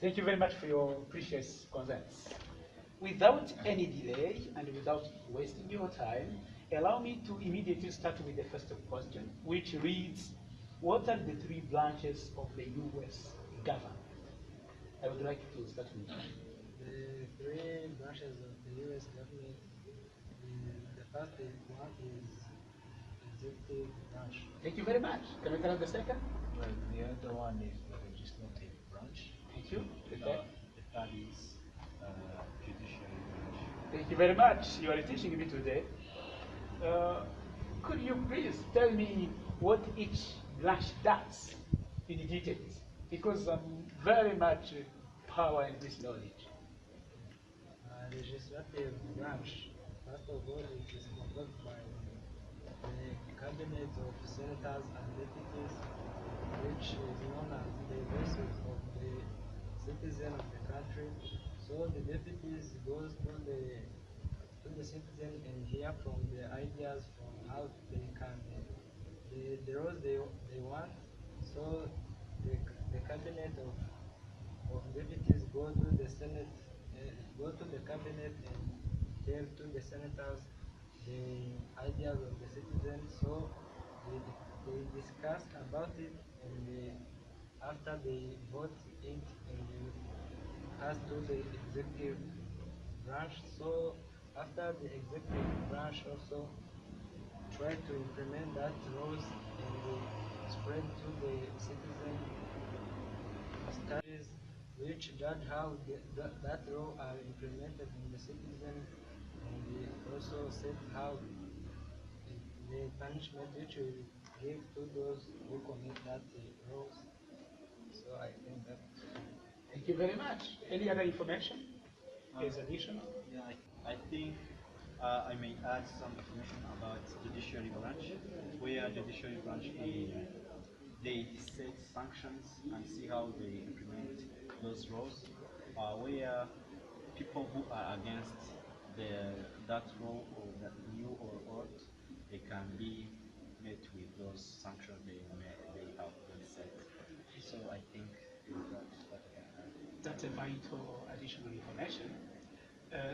Thank you very much for your precious consents. Without any delay and without wasting your time, allow me to immediately start with the first question, which reads, what are the three branches of the U.S. government? I would like to start with you. The three branches of the U.S. government, the first one is executive branch. Thank you very much. Can we tell the second? Well, the other one is the legislative branch. Thank you. The The third? third is judiciary branch. Thank you very much. You are teaching me today. Could you please tell me what each branch does in details? Because I'm very much power in this knowledge. Legislative branch, first of all, it is composed by the cabinet of senators and deputies, which is known as the voices of the citizen of the country. So the deputies goes to the citizen and hear from the ideas from how they can the roles they want. So the cabinet of deputies go to the Senate, go to the cabinet and tell to the senators the ideas of the citizens. So they discuss about it, and after they vote it, and pass to the executive branch. So after the executive branch also try to implement that laws and spread to the citizen studies which judge how that law are implemented in the citizen, and also set how the punishment which will give to those who commit that laws. So I think that. Thank you very much. Any other information? Is additional? Yeah, I think I may add some information about judiciary branch, where judiciary branch they set sanctions and see how they implement those laws, where people who are against that law or that new or old, they can be met with those sanctions they have been set. So I think That's a vital additional information.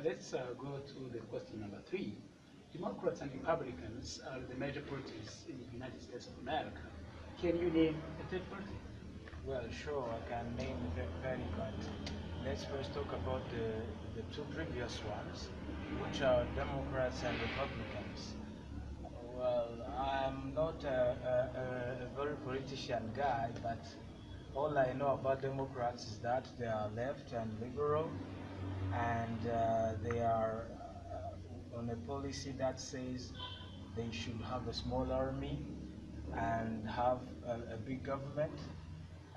Let's go to the question number 3. Democrats and Republicans are the major parties in the United States of America. Can you name a third party? Well, sure, I can name very but let's first talk about the two previous ones, which are Democrats and Republicans. Well, I'm not a very politician guy, but all I know about Democrats is that they are left and liberal, and they are on a policy that says they should have a small army and have a big government.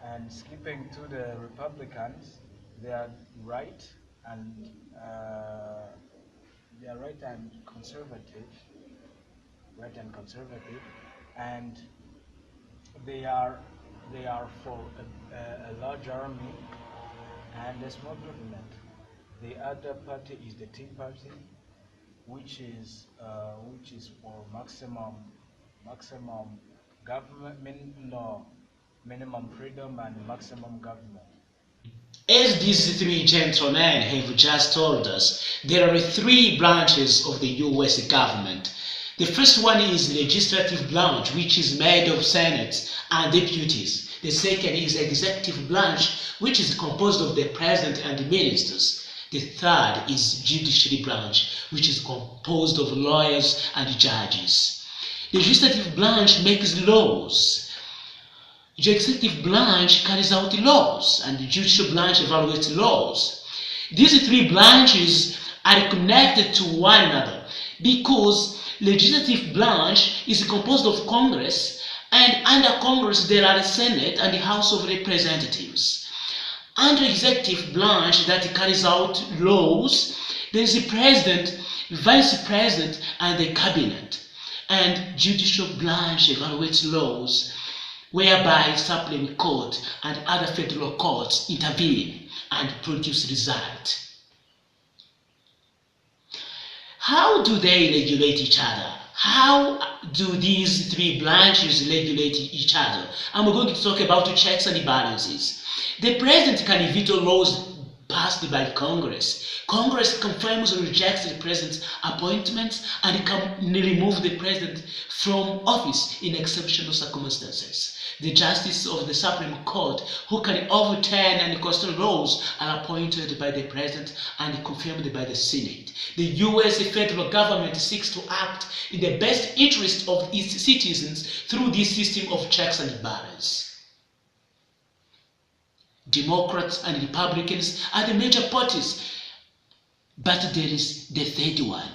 And skipping to the Republicans, they are right and conservative, and they are for a large army and a small government. The other party is the Tea Party, which is for maximum government, minimum freedom and maximum government. As these three gentlemen have just told us, there are three branches of the US government. The first one is the legislative branch, which is made of senates and deputies. The second is the executive branch, which is composed of the president and the ministers. The third is judiciary branch, which is composed of lawyers and judges. The legislative branch makes laws. The executive branch carries out laws, and the judicial branch evaluates laws. These three branches are connected to one another because legislative branch is composed of Congress, and under Congress there are the Senate and the House of Representatives. Under executive branch that carries out laws, there is the president, vice president, and the cabinet. And judicial branch evaluates laws, whereby Supreme Court and other federal courts intervene and produce results. How do they regulate each other? How do these three branches regulate each other? I'm going to talk about the checks and balances. The president can veto laws passed by Congress. Congress confirms or rejects the president's appointments and can remove the president from office in exceptional circumstances. The justices of the Supreme Court, who can overturn unconstitutional laws, are appointed by the president and confirmed by the Senate. The U.S. federal government seeks to act in the best interest of its citizens through this system of checks and balances. Democrats and Republicans are the major parties, but there is the third one.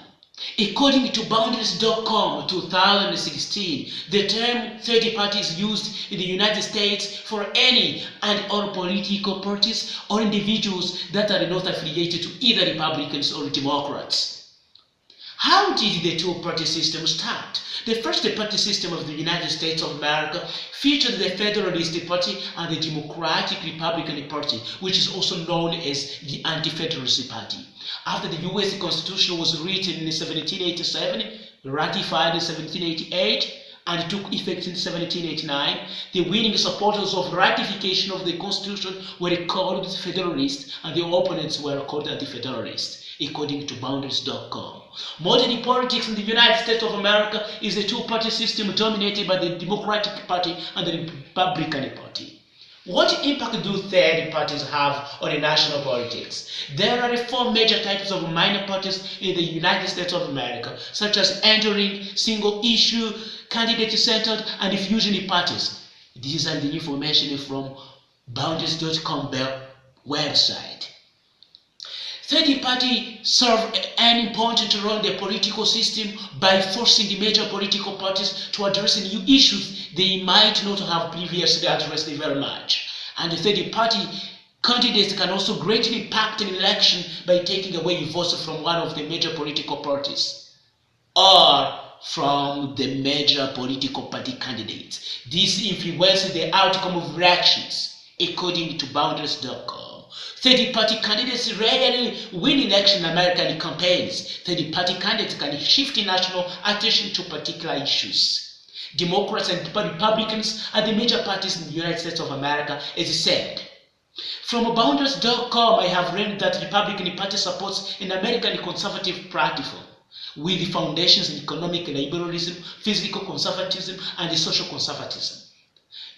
According to Boundaries.com 2016, the term third party is used in the United States for any and all political parties or individuals that are not affiliated to either Republicans or Democrats. How did the two-party system start? The first party system of the United States of America featured the Federalist Party and the Democratic Republican Party, which is also known as the Anti-Federalist Party. After the U.S. Constitution was written in 1787, ratified in 1788, and took effect in 1789, the winning supporters of ratification of the Constitution were called Federalists, and the opponents were called Anti-Federalists, according to Boundaries.com. Modern politics in the United States of America is a two-party system dominated by the Democratic Party and the Republican Party. What impact do third parties have on the national politics? There are four major types of minor parties in the United States of America, such as entering, single-issue, candidate-centered, and fusion parties. These are the information from Boundaries.com website. Third party serve an important role in the political system by forcing the major political parties to address new issues they might not have previously addressed very much. And the third party candidates can also greatly impact an election by taking away votes from one of the major political parties or from the major political party candidates. This influences the outcome of elections, according to Boundaries.com. Third-party candidates rarely win election in American campaigns. Third-party candidates can shift national attention to particular issues. Democrats and Republicans are the major parties in the United States of America, as said. From Boundaries.com, I have learned that the Republican Party supports an American conservative platform with foundations in economic liberalism, physical conservatism, and social conservatism.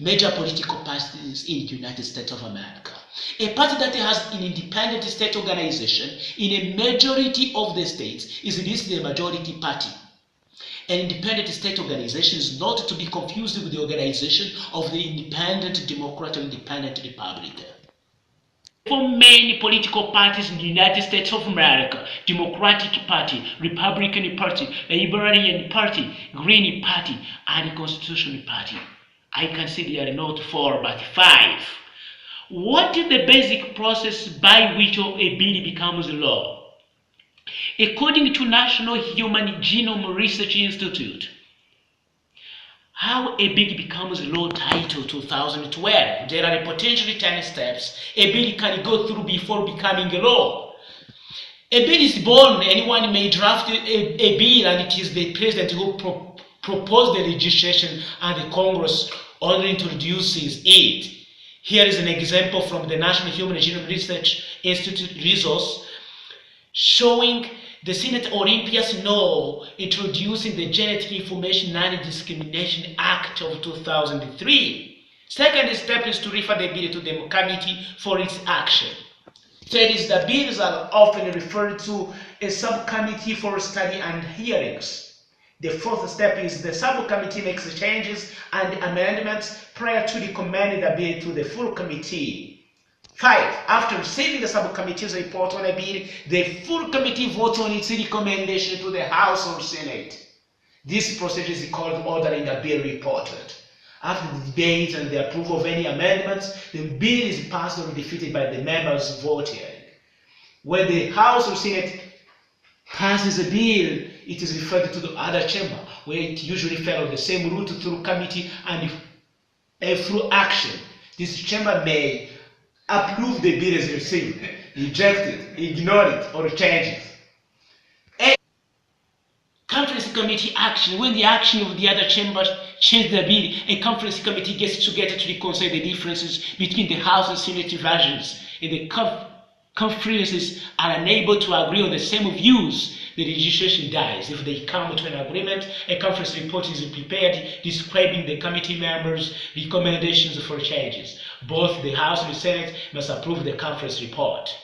Major political parties in the United States of America. A party that has an independent state organization in a majority of the states is listed the majority party. An independent state organization is not to be confused with the organization of the independent Democrat or independent Republican. For many political parties in the United States of America, Democratic Party, Republican Party, Libertarian Party, Green Party, and Constitutional Party. I can see there are not 4 but 5. What is the basic process by which a bill becomes law? According to National Human Genome Research Institute, How a Bill Becomes Law Title 2012, there are potentially 10 steps a bill can go through before becoming a law. A bill is born, anyone may draft a bill, and it is the president who proposes the legislation and the Congress only introduces it. Here is an example from the National Human Genome Research Institute resource showing the Senate Olympia Snow introducing the Genetic Information Non-Discrimination Act of 2003. Second step is to refer the bill to the committee for its action. Third is that bills are often referred to a subcommittee for study and hearings. The fourth step is the subcommittee makes changes and amendments prior to recommending the bill to the full committee. 5. After receiving the subcommittee's report on a bill, the full committee votes on its recommendation to the House or Senate. This procedure is called ordering a bill reported. After the debate and the approval of any amendments, the bill is passed or defeated by the members voting. When the House or Senate passes a bill, it is referred to the other chamber, where it usually follows the same route through committee and through action. This chamber may approve the bill as received, reject it, ignore it, or change it. Conference committee action. When the action of the other chambers change the bill, a conference committee gets together to reconcile the differences between the House and Senate versions. And the conferences are unable to agree on the same views. The legislation dies. If they come to an agreement, a conference report is prepared describing the committee members' recommendations for changes. Both the House and the Senate must approve the conference report.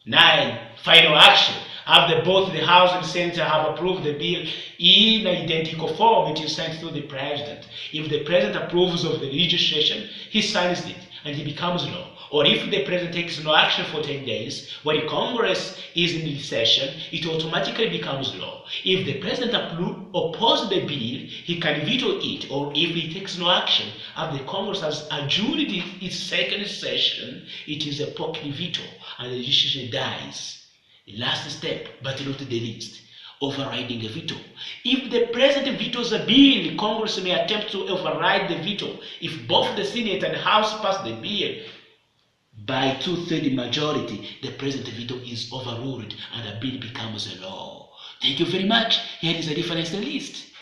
9. Final action. After both the House and the Senate have approved the bill in identical form, it is sent to the President. If the President approves of the legislation, he signs it and it becomes law. Or if the President takes no action for 10 days, when Congress is in session, it automatically becomes law. If the President opposes the bill, he can veto it, or if he takes no action, after the Congress has adjourned its second session, it is a pocket veto, and the legislation dies. The last step, but not the least, overriding a veto. If the President vetoes a bill, Congress may attempt to override the veto. If both the Senate and the House pass the bill by 2/3 majority, the President's veto is overruled and the bill becomes a law. Thank you very much. Here is a reference list.